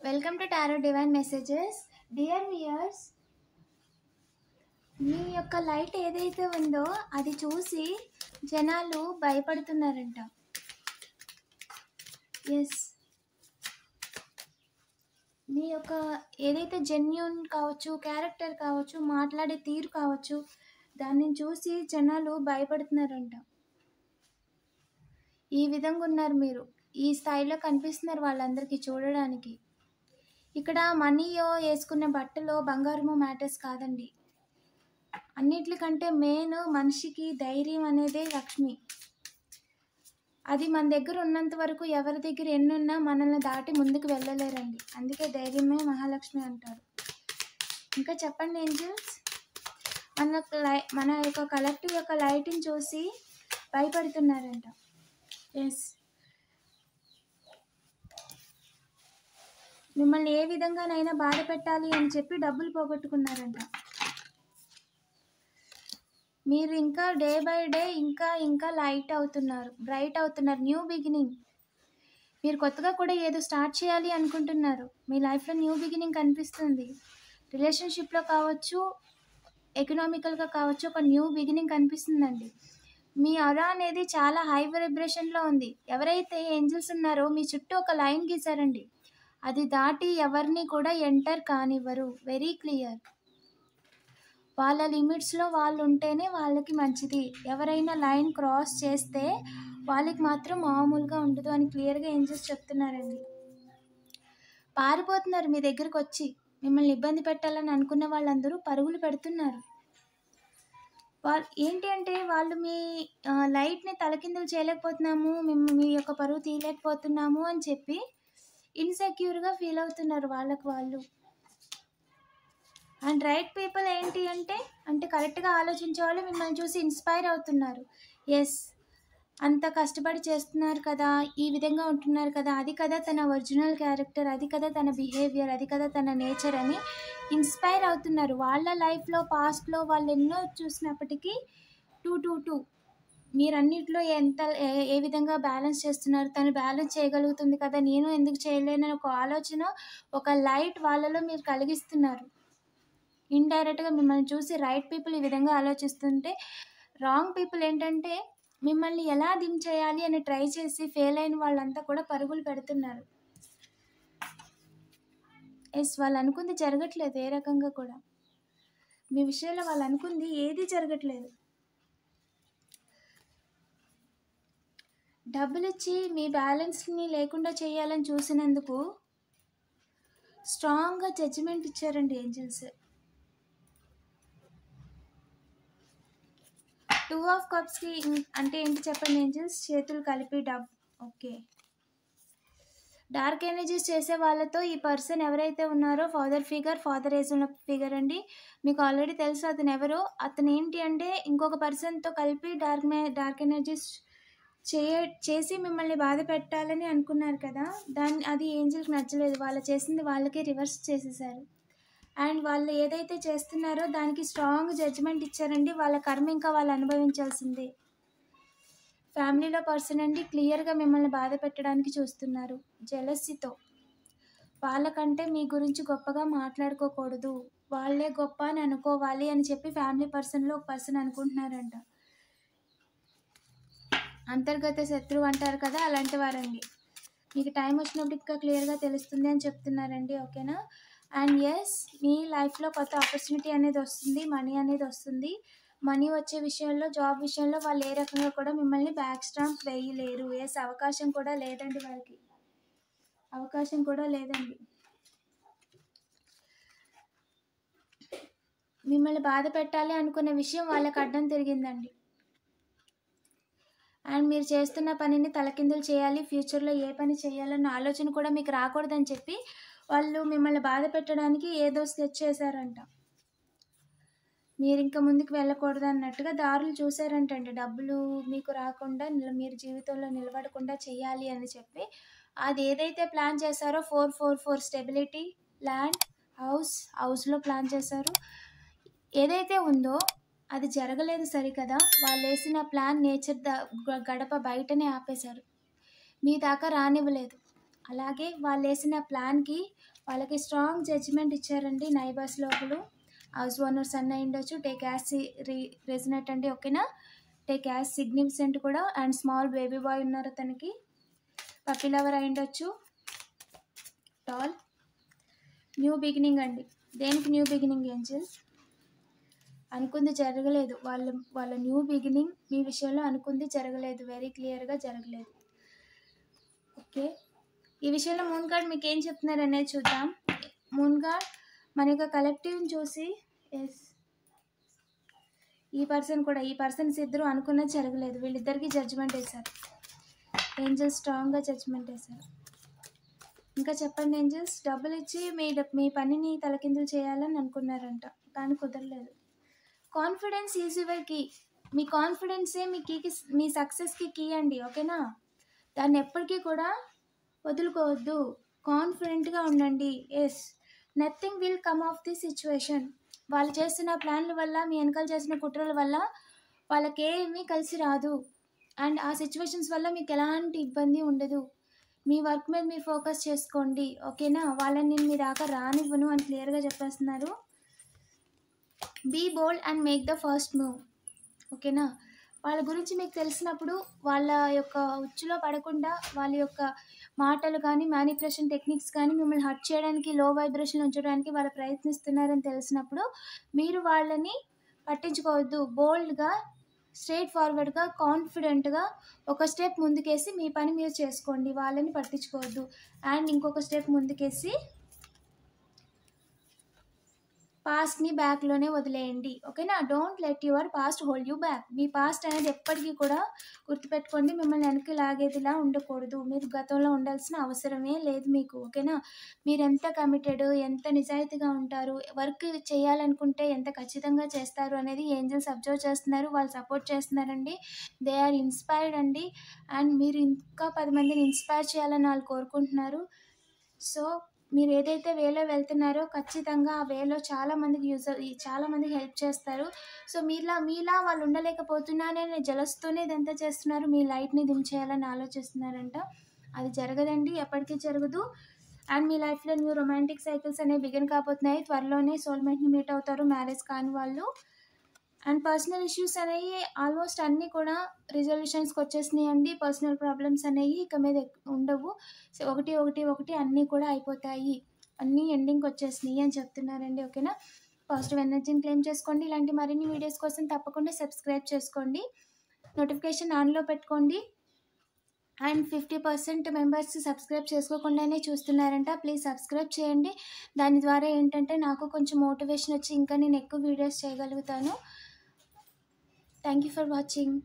Welcome to Tarot Divine Messages. Dear viewers, మీ యొక్క light ఏదైతే ఉందో అది చూసి జనాలు భయపడుతున్నారంట. ఎస్, మీ యొక్క ఏదైతే జెన్యూన్ కావచ్చు, క్యారెక్టర్ కావచ్చు, మాట్లాడే తీరు కావచ్చు, దాన్ని చూసి జనాలు భయపడుతున్నారంట. ఈ విధంగా ఉన్నారు మీరు, ఈ స్థాయిలో కనిపిస్తున్నారు వాళ్ళందరికీ చూడడానికి. ఇక్కడ మనీయో వేసుకున్న బట్టలో బంగారము మ్యాటర్స్ కాదండి. అన్నిటికంటే మెయిన్ మనిషికి ధైర్యం అనేదే లక్ష్మి. అది మన దగ్గర ఉన్నంత వరకు ఎవరి దగ్గర ఎన్నున్నా మనల్ని దాటి ముందుకు వెళ్ళలేరండి. అందుకే ధైర్యమే మహాలక్ష్మి అంటారు. ఇంకా చెప్పండి ఏంజల్స్, మన యొక్క కలెక్టివ్ యొక్క లైట్ని చూసి భయపడుతున్నారంట. ఎస్, మిమ్మల్ని ఏ విధంగానైనా బాధ పెట్టాలి అని చెప్పి డబ్బులు పోగొట్టుకున్నారంట. మీరు ఇంకా డే బై డే ఇంకా లైట్ అవుతున్నారు, బ్రైట్ అవుతున్నారు. New beginning. మీరు కొత్తగా కూడా ఏదో స్టార్ట్ చేయాలి అనుకుంటున్నారు. మీ లైఫ్లో న్యూ బిగినింగ్ కనిపిస్తుంది. రిలేషన్షిప్లో కావచ్చు, ఎకనామికల్గా కావచ్చు, ఒక న్యూ బిగినింగ్ కనిపిస్తుందండి. మీ అరా అనేది చాలా హై వైబ్రేషన్లో ఉంది. ఎవరైతే ఏంజల్స్ ఉన్నారో మీ చుట్టూ ఒక లైన్ గీశారండి. అది దాటి ఎవరిని కూడా ఎంటర్ కానివ్వరు. Very clear. వాళ్ళ లిమిట్స్లో వాళ్ళు ఉంటేనే వాళ్ళకి మంచిది. ఎవరైనా లైన్ క్రాస్ చేస్తే వాళ్ళకి మాత్రం మామూలుగా ఉండదు అని క్లియర్గా ఏంజల్స్ చెప్తున్నారండి. పారిపోతున్నారు మీ దగ్గరకు వచ్చి. మిమ్మల్ని ఇబ్బంది పెట్టాలని అనుకున్న వాళ్ళందరూ పరుగులు పెడుతున్నారు. ఏంటి అంటే వాళ్ళు మీ లైట్ని తలకిందులు చేయలేకపోతున్నాము, మీ యొక్క పరువు తీయలేకపోతున్నాము అని చెప్పి ఇన్సెక్యూర్గా ఫీల్ అవుతున్నారు వాళ్ళకు వాళ్ళు. అండ్ రైట్ పీపుల్ ఏంటి అంటే కరెక్ట్గా ఆలోచించే వాళ్ళు మిమ్మల్ని చూసి ఇన్స్పైర్ అవుతున్నారు. ఎస్, అంత కష్టపడి చేస్తున్నారు కదా, ఈ విధంగా ఉంటున్నారు కదా, అది కదా తన ఒరిజినల్ క్యారెక్టర్, అది కదా తన బిహేవియర్, అది కదా తన నేచర్ అని ఇన్స్పైర్ అవుతున్నారు. వాళ్ళ లైఫ్లో పాస్ట్లో వాళ్ళు ఎన్నో చూసినప్పటికీ 2 మీరన్నిట్లో ఏ విధంగా బ్యాలెన్స్ చేస్తున్నారు, తను బ్యాలెన్స్ చేయగలుగుతుంది కదా, నేను ఎందుకు చేయలేనని ఒక ఆలోచన, ఒక లైట్ వాళ్ళలో మీరు కలిగిస్తున్నారు. ఇండైరెక్ట్గా మిమ్మల్ని చూసి రైట్ పీపుల్ ఈ విధంగా ఆలోచిస్తుంటే, రాంగ్ పీపుల్ ఏంటంటే మిమ్మల్ని ఎలా దించేయాలి అని ట్రై చేసి ఫెయిల్ అయిన వాళ్ళంతా కూడా పరుగులు పెడుతున్నారు. ఎస్, వాళ్ళు అనుకుంది జరగట్లేదు. ఏ రకంగా కూడా మీ విషయంలో వాళ్ళు అనుకుంది ఏది జరగట్లేదు. డబ్బులు ఇచ్చి మీ బ్యాలెన్స్ని లేకుండా చేయాలని చూసినందుకు స్ట్రాంగ్గా జడ్జిమెంట్ ఇచ్చారండి ఏంజల్స్. 2 ఆఫ్ కప్స్కి అంటే ఏంటి చెప్పండి ఏంజల్స్? చేతులు కలిపి ఓకే. డార్క్ ఎనర్జీస్ చేసే వాళ్ళతో ఈ పర్సన్ ఎవరైతే ఉన్నారో ఫాదర్ ఏజ్ ఉన్న ఫిగర్ అండి. మీకు ఆల్రెడీ తెలుసు అతను ఎవరో. అతను ఏంటి అంటే ఇంకొక పర్సన్తో కలిపి డార్క్ ఎనర్జీస్ చేసి మిమ్మల్ని బాధ పెట్టాలని అనుకున్నారు కదా, అది ఏంజల్కి నచ్చలేదు. వాళ్ళు చేసింది వాళ్ళకే రివర్స్ చేసేసారు. అండ్ వాళ్ళు ఏదైతే చేస్తున్నారో దానికి స్ట్రాంగ్ జడ్జిమెంట్ ఇచ్చారండి. వాళ్ళ కర్మ ఇంకా వాళ్ళు అనుభవించాల్సిందే. ఫ్యామిలీలో పర్సన్ అండి క్లియర్గా మిమ్మల్ని బాధ పెట్టడానికి చూస్తున్నారు జెలసీతో. వాళ్ళకంటే మీ గురించి గొప్పగా మాట్లాడుకోకూడదు, వాళ్ళే గొప్ప అని అనుకోవాలి అని చెప్పి ఫ్యామిలీ పర్సన్లో ఒక పర్సన్ అనుకుంటున్నారంట. అంతర్గత శత్రువు అంటారు కదా, అలాంటి వారండి. మీకు టైం వచ్చినప్పుడు ఇంకా క్లియర్గా తెలుస్తుంది అని చెప్తున్నారండి. ఓకేనా? అండ్ ఎస్, మీ లైఫ్లో కొత్త ఆపర్చునిటీ అనేది వస్తుంది, మనీ అనేది వస్తుంది. మనీ వచ్చే విషయంలో, జాబ్ విషయంలో వాళ్ళు ఏ రకంగా కూడా మిమ్మల్ని బ్యాక్ స్టాంప్ వేయలేరు. ఎస్, అవకాశం కూడా లేదండి వాళ్ళకి, అవకాశం కూడా లేదండి. మిమ్మల్ని బాధ పెట్టాలి అనుకున్న విషయం వాళ్ళకి అడ్డం తిరిగిందండి. అండ్ మీరు చేస్తున్న పనిని తలకిందులు చేయాలి, ఫ్యూచర్లో ఏ పని చేయాలన్న ఆలోచన కూడా మీకు రాకూడదని చెప్పి వాళ్ళు మిమ్మల్ని బాధ పెట్టడానికి ఏదో స్కెచ్ చేశారంట. మీరు ఇంకా ముందుకు వెళ్ళకూడదు అన్నట్టుగా దారులు చూసారంటండి. డబ్బులు మీకు రాకుండా, మీరు జీవితంలో నిలబడకుండా చేయాలి అని చెప్పి అది ఏదైతే ప్లాన్ చేశారో 444 స్టెబిలిటీ, ల్యాండ్, హౌస్లో ప్లాన్ చేశారు. ఏదైతే ఉందో అది జరగలేదు సరికదా. వాళ్ళు వేసిన ప్లాన్ నేచర్ గడప బయటనే ఆపేశారు, మీ దాకా రానివ్వలేదు. అలాగే వాళ్ళు వేసిన ప్లాన్కి వాళ్ళకి స్ట్రాంగ్ జడ్జిమెంట్ ఇచ్చారండి నైబర్స్ లోపలు. హౌస్ ఓనర్స్ అన్న ఉండొచ్చు, టేక్ యాజ్ రెసినెట్ అండి, ఓకేనా. టేక్ యాజ్ సిగ్నిఫికెంట్ కూడా. అండ్ స్మాల్ బేబీ బాయ్ ఉన్నారు అతనికి. పప్పీ లవర్ అయి ఉండొచ్చు. టాల్. న్యూ బిగినింగ్ అండి. దేనికి న్యూ బిగినింగ్ ఏంజల్స్? అనుకుంది జరగలేదు. వాళ్ళ న్యూ బిగినింగ్ మీ విషయంలో అనుకుంది జరగలేదు, వెరీ క్లియర్గా జరగలేదు. ఓకే, ఈ విషయంలో మూన్ గార్డ్ మీకు ఏం చెప్తున్నారు అనేది చూద్దాం. మూన్ గార్డ్ మన యొక్క కలెక్టివ్ని చూసి, ఎస్, ఈ పర్సన్స్ ఇద్దరు అనుకున్నది జరగలేదు, వీళ్ళిద్దరికి జడ్జిమెంట్ వేశారు. ఏంజల్స్ స్ట్రాంగ్గా జడ్జిమెంట్ వేశారు. ఇంకా చెప్పండి ఏంజల్స్. డబ్బులు ఇచ్చి మీ పనిని తలకిందులు చేయాలని అనుకున్నారంట, కానీ కుదరలేదు. Confidence is your key. మీ కాన్ఫిడెన్సే మీ సక్సెస్కి కీ అండి, ఓకేనా. దాన్ని ఎప్పటికీ కూడా వదులుకోవద్దు. కాన్ఫిడెంట్గా ఉండండి. Yes, nothing will come of the situation. వాళ్ళు చేస్తున్న ప్లాన్ల వల్ల, మీ వెనకాల చేసిన కుట్రల వల్ల వాళ్ళకేమీ కలిసి రాదు. అండ్ ఆ సిచ్యువేషన్స్ వల్ల మీకు ఎలాంటి ఇబ్బంది ఉండదు. మీ వర్క్ మీద మీరు ఫోకస్ చేసుకోండి, ఓకేనా. వాళ్ళని నేను మీ దాకా రానివ్వను అని క్లియర్గా చెప్పేస్తున్నారు. Be bold and make the first move, ఓకేనా. వాళ్ళ గురించి మీకు తెలిసినప్పుడు వాళ్ళ యొక్క ఉచ్చులో పడకుండా, వాళ్ళ యొక్క మాటలు కానీ, మ్యానిపులేషన్ టెక్నిక్స్ కానీ మిమ్మల్ని హర్ట్ చేయడానికి, లో వైబ్రేషన్ ఉంచడానికి వాళ్ళు ప్రయత్నిస్తున్నారని తెలిసినప్పుడు మీరు వాళ్ళని పట్టించుకోవద్దు. బోల్డ్గా, స్ట్రైట్ ఫార్వర్డ్గా, కాన్ఫిడెంట్గా ఒక స్టెప్ ముందుకేసి మీ పని మీరు చేసుకోండి, వాళ్ళని పట్టించుకోవద్దు. అండ్ ఇంకొక స్టెప్ ముందుకేసి పాస్ట్ని బ్యాక్లోనే వదిలేయండి, ఓకేనా. Don't let your past hold you back. Me past అనేది ఎప్పటికీ కూడా గుర్తుపెట్టుకోండి, మిమ్మల్ని వెనక్కి లాగేదిలా ఉండకూడదు. మీరు గతంలో ఉండాల్సిన అవసరమే లేదు మీకు, ఓకేనా. మీరు ఎంత కమిటెడ్, ఎంత నిజాయితీగా ఉంటారు, వర్క్ చేయాలనుకుంటే ఎంత ఖచ్చితంగా చేస్తారు అనేది ఏంజల్స్ అబ్జర్వ్ చేస్తున్నారు, వాళ్ళు సపోర్ట్ చేస్తున్నారండి. దే ఆర్ ఇన్స్పైర్డ్ అండి. అండ్ మీరు ఇంకా 10 మందిని ఇన్స్పైర్ చేయాలని వాళ్ళు కోరుకుంటున్నారు. సో మీరు ఏదైతే వేలో వెళ్తున్నారో ఖచ్చితంగా ఆ వేలో చాలామందికి చాలామందికి హెల్ప్ చేస్తారు. సో మీలా వాళ్ళు ఉండలేకపోతున్నానే జలస్తూనే ఇదంతా చేస్తున్నారు, మీ లైట్ని డిమ్ చేయాలని ఆలోచిస్తున్నారంట. అది జరగదండి, ఎప్పటికీ జరగదు. అండ్ మీ లైఫ్లో న్యూ రొమాంటిక్ సైకిల్స్ అనేవి బిగిన్ కాబోతున్నాయి. త్వరలోనే సోల్మేట్ని మీట్ అవుతారు, మ్యారేజ్ కాని వాళ్ళు. అండ్ పర్సనల్ ఇష్యూస్ అనేవి ఆల్మోస్ట్ అన్నీ కూడా రిజల్యూషన్స్కి వచ్చేసినాయి అండి. పర్సనల్ ప్రాబ్లమ్స్ అనేవి ఇక మీద ఉండవు. సో ఒకటి అన్నీ కూడా అయిపోతాయి, అన్నీ ఎండింగ్కి వచ్చేసినాయి అని చెప్తున్నారండి, ఓకేనా. పాజిటివ్ ఎనర్జీని క్లెయిమ్ చేసుకోండి. ఇలాంటి మరిన్ని వీడియోస్ కోసం తప్పకుండా సబ్స్క్రైబ్ చేసుకోండి, నోటిఫికేషన్ ఆన్లో పెట్టుకోండి. అండ్ 50% మెంబర్స్ సబ్స్క్రైబ్ చేసుకోకుండానే చూస్తున్నారంట, ప్లీజ్ సబ్స్క్రైబ్ చేయండి. దాని ద్వారా ఏంటంటే నాకు కొంచెం మోటివేషన్ వచ్చి ఇంకా నేను ఎక్కువ వీడియోస్ చేయగలుగుతాను. Thank you for watching.